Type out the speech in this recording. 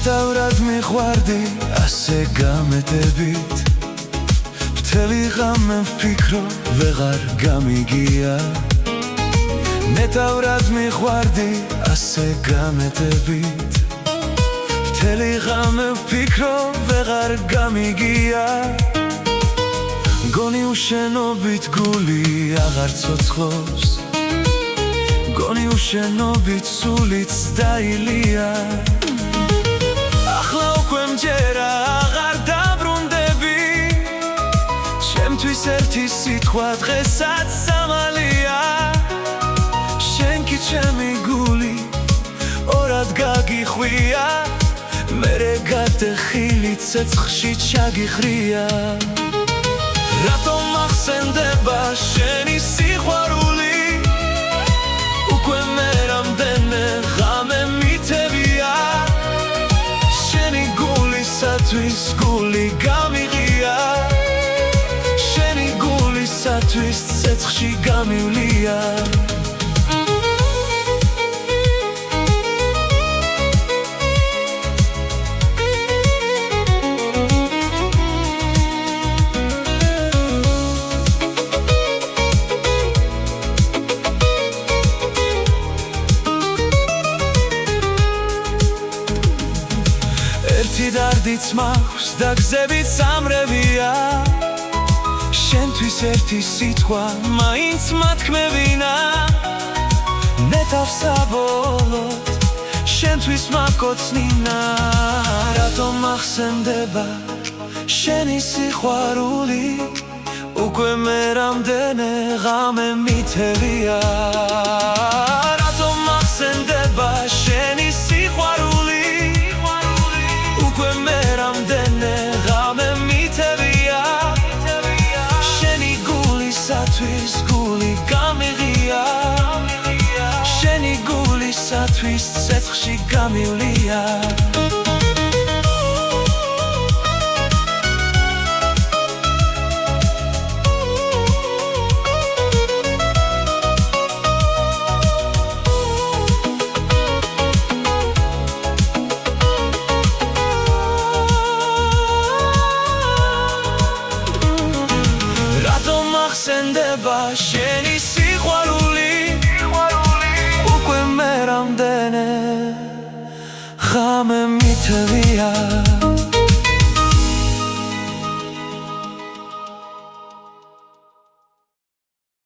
ნეტავრად მიყვარდი ასე გამეტებით მთელი ღამე ვფიქრო ვეღარ გამიგია ნეტავრად მიყვარდი ასე გამეტებით მთელი ღამე ვფიქრო ვეღარ გამიგია გონი უშენობით გული აღარ ცოცხლობს გონი უშენობით სულიც დაილია ახლა უკვე მჯერა აღარ დაბრუნდები ჩემთვის ერთი სიტყვა დღესაც სამალია შენ კი ჩემი გული ორად გაგიხვია მერე გადახილი ცეცხლში ჩაგიხრია რატომ ახსენდება შენი სიყვარული უკვე მე რამდენე ღამე მითებია შენი გულისათვის გული გამიღია შენი გულისათვის ცეცხლში გამივლია დარდიც მაქვს და გზებიც სამრევია შენთვის ერთი სიტყვა მაინც მათქმევინა ნეტავს საბოლოოდ შენთვის მაკოცნინა რატომ ახსენდება შენი სიყვარული უკვე მე რამდენე ღამე მითებია რატომ ახსენდება შენი სიყვარული უკვე მე რამდენე ღამე მითებია შენი გულისათვის გული გამიღია შენი გულისათვის ცეცხლში გამივლია ახსენდება შენი სიყვარული უკვე მე რამდენე ღამე მითებია